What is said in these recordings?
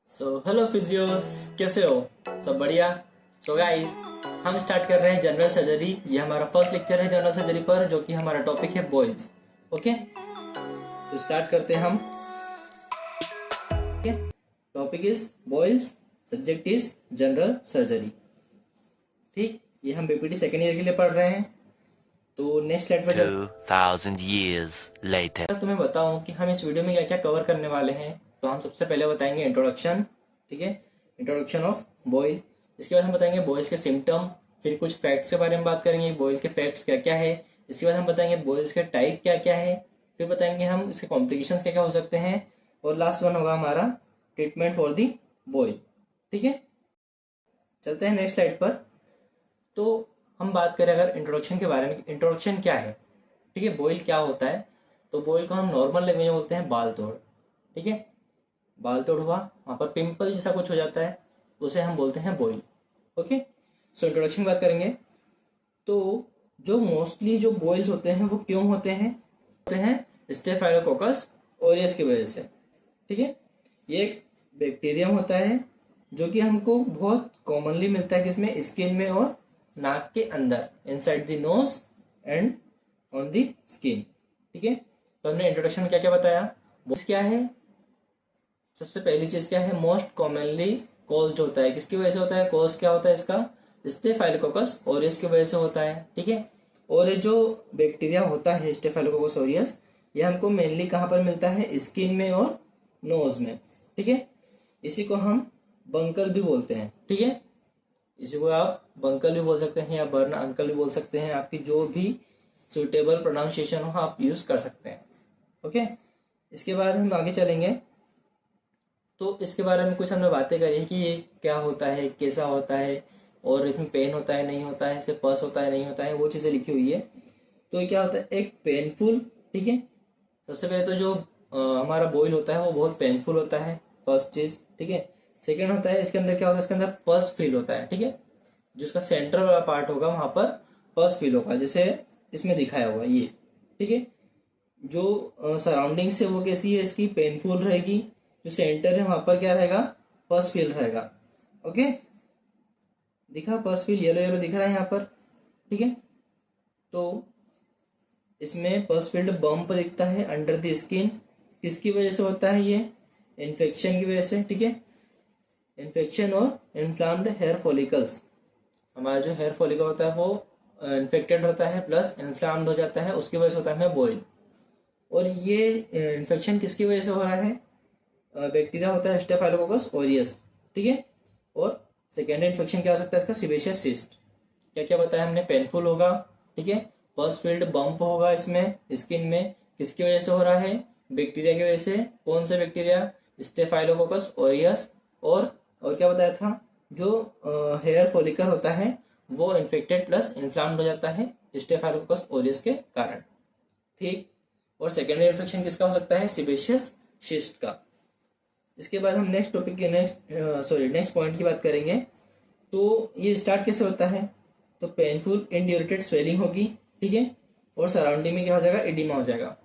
Hello physios, कैसे हो? सब बढ़िया। गाइस, हम स्टार्ट कर रहे हैं जनरल सर्जरी। ये हमारा फर्स्ट लेक्चर है जनरल सर्जरी पर, जो कि हमारा टॉपिक है बॉयल्स। ओके, तो स्टार्ट करते हैं हम। Topic is boils, subject is general surgery. ठीक, ये हम बीपीटी सेकेंड ईयर के लिए पढ़ रहे हैं। तो नेक्स्ट स्लाइड पर 2000 years later. तुम्हें बताऊं कि हम इस वीडियो में क्या क्या कवर करने वाले हैं। तो हम सबसे पहले बताएंगे इंट्रोडक्शन। ठीक है, इंट्रोडक्शन ऑफ बॉयल। इसके बाद हम बताएंगे बॉयल्स के सिम्टम। फिर कुछ फैक्ट्स के बारे में बात करेंगे, बॉयल के फैक्ट्स क्या क्या है। इसके बाद हम बताएंगे बॉयल्स के टाइप क्या क्या है। फिर बताएंगे हम इसके कॉम्प्लिकेशंस क्या क्या हो सकते हैं। और लास्ट वन होगा हमारा ट्रीटमेंट फॉर दी बॉयल। ठीक है, चलते हैं नेक्स्ट स्लाइड पर। तो हम बात करें अगर इंट्रोडक्शन के बारे में, इंट्रोडक्शन क्या है। ठीक है, बॉयल क्या होता है। तो बॉयल को हम नॉर्मल लैंग्वेज में बोलते हैं बाल तोड़। ठीक है, बाल तोड़ हुआ, वहां पर पिंपल जैसा कुछ हो जाता है, उसे हम बोलते हैं बॉयल। ओके, सो इंट्रोडक्शन की बात करेंगे। तो जो मोस्टली जो बॉयल्स होते हैं वो क्यों होते हैं स्टेफाइलोकोकस ऑरियस की वजह से। ठीक है, ये एक बैक्टीरियम होता है जो कि हमको बहुत कॉमनली मिलता है, किसमें, स्किन में और नाक के अंदर, inside the nose and on the skin. ठीक है, तो हमने इंट्रोडक्शन में क्या क्या बताया। क्या है, सबसे पहली चीज क्या है, मोस्ट कॉमनली कॉज्ड होता है, किसकी वजह से होता है, कॉज क्या होता है इसका, स्टेफाइलोकोकस ऑरियस की वजह से होता है। ठीक है, और ये जो बैक्टीरिया होता है स्टेफाइलोकोकस ऑरियस, ये हमको मेनली कहाँ पर मिलता है, स्किन में और नोज में। ठीक है, इसी को हम बंकल भी बोलते हैं। ठीक है, इसी को आप बंकल भी बोल सकते हैं या बर्न अंकल भी बोल सकते हैं, आपकी जो भी सुटेबल प्रोनाउंसिएशन हो आप यूज कर सकते हैं। ओके, इसके बाद हम आगे चलेंगे। तो इसके बारे में कुछ हमने बातें करी कि ये क्या होता है, कैसा होता है, और इसमें पेन होता है नहीं होता है, इससे पस होता है नहीं होता है, वो चीज़ें लिखी हुई है। तो ये क्या होता है, एक पेनफुल। ठीक है, सबसे पहले तो जो हमारा बॉयल होता है वो बहुत पेनफुल होता है, फर्स्ट चीज। ठीक है, सेकेंड होता है इसके अंदर क्या होता है, इसके अंदर पस फील होता है। ठीक है, जो इसका सेंटर वाला पार्ट होगा वहां पर पस फील होगा, जैसे इसमें दिखाया हुआ ये। ठीक है, जो सराउंडिंग्स है वो कैसी है, इसकी पेनफुल रहेगी। जो सेंटर है वहां पर क्या रहेगा, पस फील रहेगा। ओके, दिखा पस फील, येलो येलो दिख रहा है यहाँ पर। ठीक है, तो इसमें पस फील्ड बम्प दिखता है अंडर द स्किन। किसकी वजह से होता है ये, इन्फेक्शन की वजह से। ठीक है, इन्फेक्शन और इन्फ्लाम्ड हेयर फॉलिकल्स, हमारा जो हेयर फॉलिकल होता है वो इन्फेक्टेड होता है प्लस इन्फ्लाम्ड हो जाता है, उसकी वजह से होता है हमें बॉयल। और ये इन्फेक्शन किसकी वजह से हो रहा है, बैक्टीरिया होता है स्टेफाइलोकोकस ऑरियस। ठीक है, और सेकेंडरी इन्फेक्शन क्या हो सकता है इसका, सीबेशियस सिस्ट। क्या क्या बताया हमने, पेनफुल होगा। ठीक है, पस फील्ड बम्प होगा इसमें स्किन में, किसकी वजह से हो रहा है, बैक्टीरिया की वजह से। कौन से बैक्टीरिया, स्टेफाइलोकोकस ऑरियस। और क्या बताया था, जो हेयर फॉलिकल होता है वो इन्फेक्टेड प्लस इन्फ्लाम्ड हो जाता है स्टेफाइलोकोकस ऑरियस के कारण। ठीक, और सेकेंडरी इन्फेक्शन किसका हो सकता है, सीबेशियस सिस्ट का। इसके बाद हम नेक्स्ट टॉपिक के नेक्स्ट पॉइंट की बात करेंगे। तो ये स्टार्ट कैसे होता है, तो पेनफुल इंड्यूरेटेड स्वेलिंग होगी। ठीक है, और सराउंडिंग में क्या हो जाएगा, इडिमा हो जाएगा।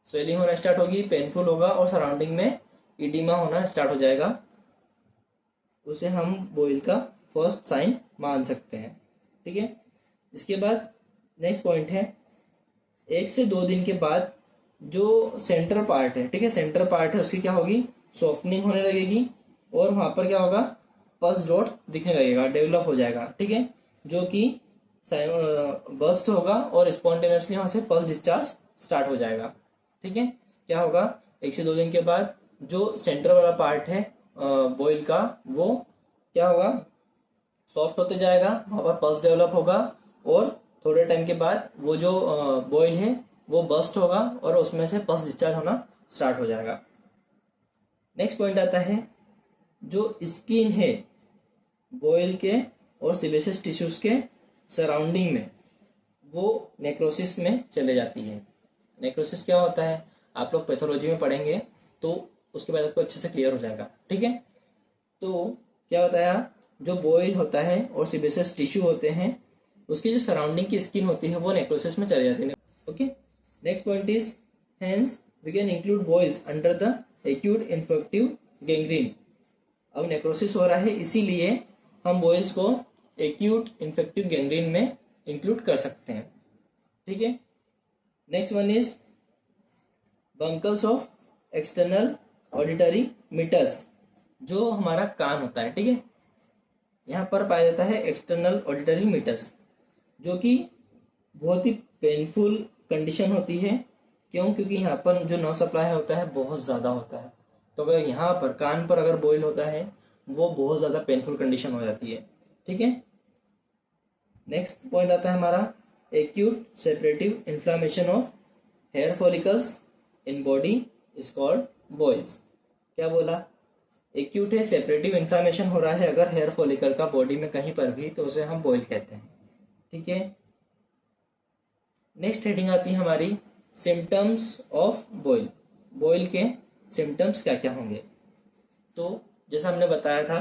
स्वेलिंग होना स्टार्ट होगी, पेनफुल होगा और सराउंडिंग में इडिमा होना स्टार्ट हो जाएगा। उसे हम बॉयल का फर्स्ट साइन मान सकते हैं। ठीक है, इसके बाद नेक्स्ट पॉइंट है, 1 से 2 दिन के बाद जो सेंटर पार्ट है, ठीक है, सेंटर पार्ट है उसकी क्या होगी, सॉफ्टनिंग होने लगेगी। और वहां पर क्या होगा, पस डॉट दिखने लगेगा, डेवलप हो जाएगा। ठीक है, जो कि बस्ट होगा और स्पॉन्टेनियसली वहां से पस डिस्चार्ज स्टार्ट हो जाएगा। ठीक है, क्या होगा, 1 से 2 दिन के बाद जो सेंटर वाला पार्ट है बॉयल का, वो क्या होगा, सॉफ्ट होते जाएगा, वहां पर पस डेवलप होगा। और थोड़े टाइम के बाद वो जो बॉयल है वो बस्ट होगा और उसमें से पस डिस्चार्ज होना स्टार्ट हो जाएगा। नेक्स्ट पॉइंट आता है, जो स्किन है बॉयल के और सिबेशियस टिश्यूज के सराउंडिंग में, वो नेक्रोसिस में चले जाती है। नेक्रोसिस क्या होता है आप लोग पैथोलॉजी में पढ़ेंगे, तो उसके बाद आपको अच्छे से क्लियर हो जाएगा। ठीक है, तो क्या बताया, जो बॉयल होता है और सिबेशियस टिश्यू होते हैं उसकी जो सराउंडिंग की स्किन होती है वो नेक्रोसिस में चले जाती है। Okay, next point is, hence we can include boils under the acute infective gangrene. अब नेक्रोसिस हो रहा है, इसीलिए हम बॉयल्स को एक्यूट इन्फेक्टिव गैंग्रीन में इंक्लूड कर सकते हैं। ठीक है, next one is buncles of external auditory meatus, जो हमारा कान होता है। ठीक है, यहाँ पर पाया जाता है एक्सटर्नल ऑडिटरी मीटर्स, जो कि बहुत ही पेनफुल कंडीशन होती है। क्यों? क्योंकि यहाँ पर जो नर्व सप्लाई होता है बहुत ज़्यादा होता है, तो अगर यहाँ पर कान पर अगर बॉयल होता है वो बहुत ज़्यादा पेनफुल कंडीशन हो जाती है। ठीक है, नेक्स्ट पॉइंट आता है हमारा acute suppurative inflammation of hair follicles in body is called boils. क्या बोला? एक्यूट है, सेपरेटिव इन्फ्लामेशन हो रहा है अगर हेयर फॉलिकल का बॉडी में कहीं पर भी, तो उसे हम बॉयल कहते हैं। ठीक है, नेक्स्ट हेडिंग आती है हमारी सिम्टम्स ऑफ बॉयल। बॉयल के सिम्टम्स क्या क्या होंगे? तो जैसा हमने बताया था,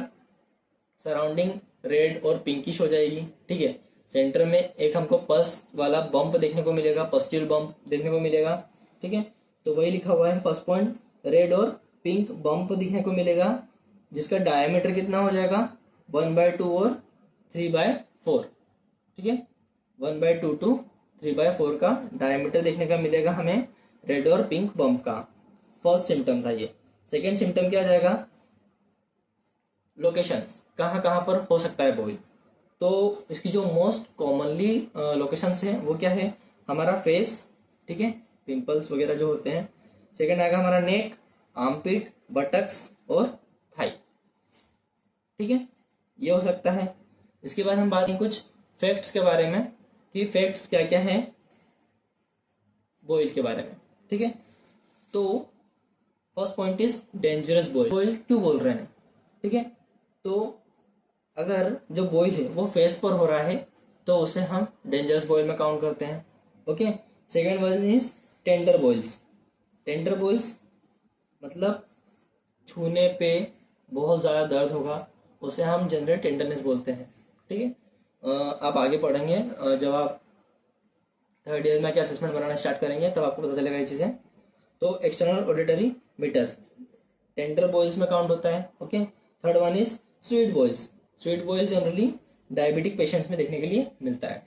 सराउंडिंग रेड और पिंकिश हो जाएगी। ठीक है, सेंटर में एक हमको पस वाला बम्प देखने को मिलेगा, पस्ट्यूल बम्प देखने को मिलेगा। ठीक है, तो वही लिखा हुआ है फर्स्ट पॉइंट, रेड और पिंक बम्प दिखने को मिलेगा, जिसका डायमीटर कितना हो जाएगा 1/2 और 3/4। ठीक है, 1/2 to 3/4 का डायमीटर देखने का मिलेगा हमें रेड और पिंक बम्प का। फर्स्ट सिम्टम था ये। सेकेंड सिम्टम क्या आ जाएगा? लोकेशंस, कहाँ कहाँ पर हो सकता है बॉयल। तो इसकी जो मोस्ट कॉमनली लोकेशंस है वो क्या है? हमारा फेस, ठीक है, पिंपल्स वगैरह जो होते हैं। सेकंड आएगा हमारा नेक, आर्मपिट, बटक्स और थाई। ठीक है, ये हो सकता है। इसके बाद हम बात करें कुछ फैक्ट्स के बारे में कि फैक्ट्स क्या क्या हैं बॉयल के बारे में। ठीक है, तो first point is dangerous boil. Boil क्यों बोल रहे हैं? ठीक है, तो अगर जो बॉयल है वो फेस पर हो रहा है तो उसे हम डेंजरस बॉयल में काउंट करते हैं। Okay, second one is tender boils. Tender boils मतलब छूने पे बहुत ज़्यादा दर्द होगा, उसे हम जनरल टेंडरनेस बोलते हैं। ठीक है, आप आगे पढ़ेंगे जब आप थर्ड ईयर में क्या असेसमेंट बनाना स्टार्ट करेंगे तब आपको पता चलेगा ये चीज़ें। तो external auditory meatus tender boils में काउंट होता है। Okay, third one is sweet boils. Sweet boil generally diabetic patients में देखने के लिए मिलता है।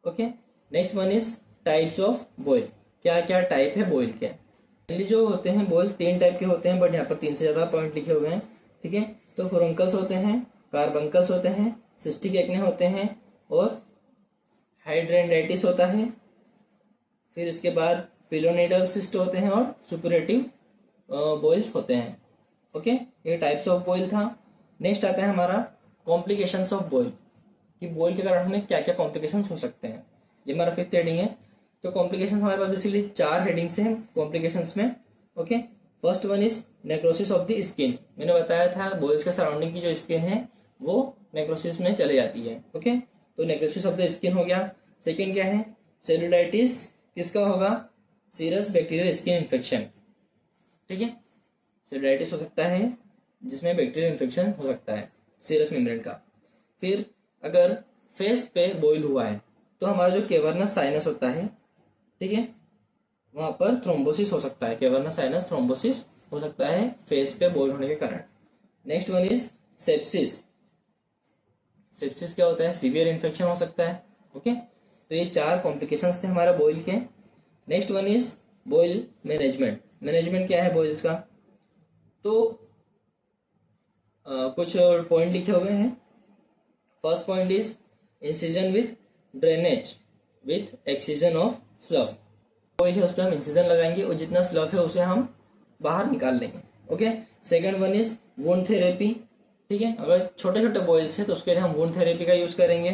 Okay, next one is types of boil. क्या क्या टाइप है बॉयल के? पहले जो होते हैं बॉयल्स 3 टाइप के होते हैं, बट यहाँ पर 3 से ज़्यादा पॉइंट लिखे हुए हैं। ठीक है, तो फुरंकल्स होते हैं, कार्बंकल्स होते हैं, सिस्टिक एक्ने होते हैं और हाइड्रेंडाइटिस होता है। फिर इसके बाद पिलोनेडल सिस्ट होते हैं और सुपरेटिव बॉयल्स होते हैं। ओके, ये टाइप्स ऑफ बॉयल था। नेक्स्ट आता है हमारा कॉम्प्लिकेशंस ऑफ बॉयल, कि बॉयल के कारण हमें क्या क्या कॉम्प्लिकेशंस हो सकते हैं। ये हमारा 5th हेडिंग है। तो कॉम्प्लिकेशंस हमारे पास बेसिकली 4 हेडिंग्स हैं कॉम्प्लिकेशंस में। Okay, first one is necrosis of the skin. मैंने बताया था बॉयल्स के सराउंडिंग की जो स्किन है वो नेक्रोसिस में चले जाती है। ओके, तो नेक्रोसिस ऑफ द स्किन हो गया। सेकेंड क्या है? सेलुलाइटिस। किसका होगा? Serious bacterial skin infection. ठीक है, सेलुलाइटिस हो सकता है जिसमें बैक्टीरियल इन्फेक्शन हो सकता है सीरस मेम्ब्रेन का। फिर अगर फेस पे बॉयल हुआ है तो हमारा जो केवर्नस साइनस होता है, ठीक है, वहां पर थ्रोम्बोसिस हो सकता है। केवर्नस साइनस थ्रोम्बोसिस हो सकता है फेस पे बॉयल होने के कारण। Next one is sepsis. Sepsis क्या होता है? सीवियर इन्फेक्शन हो सकता है। ओके, तो ये 4 कॉम्प्लिकेशंस थे हमारा बॉयल के। Next one is boil management. Management क्या है बॉयल्स का? तो कुछ पॉइंट लिखे हुए हैं। First point is incision with drainage with excision of slough. Boil है उस पर हम इंसिजन लगाएंगे और जितना स्लफ है उसे हम बाहर निकाल लेंगे। Okay, second one is wound therapy. ठीक है, अगर छोटे छोटे बॉयल्स है तो उसके लिए हम वुंड थेरेपी का यूज करेंगे।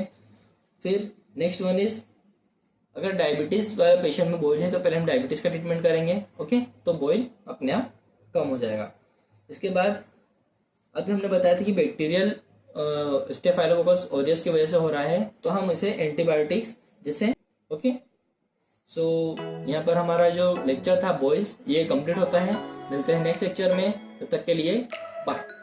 फिर नेक्स्ट वन इज अगर डायबिटीज वाले पेशेंट में बॉयल है तो पहले हम डायबिटीज का ट्रीटमेंट करेंगे। ओके, तो बॉयल अपने आप कम हो जाएगा। इसके बाद अभी हमने बताया था कि बैक्टीरियल स्टेफाइलोकोकस ऑरियस की वजह से हो रहा है, तो हम इसे एंटीबायोटिक्स जिसे ओके। सो यहाँ पर हमारा जो लेक्चर था बॉयल्स ये कंप्लीट होता है। मिलते हैं नेक्स्ट लेक्चर में, तब तक के लिए बाय।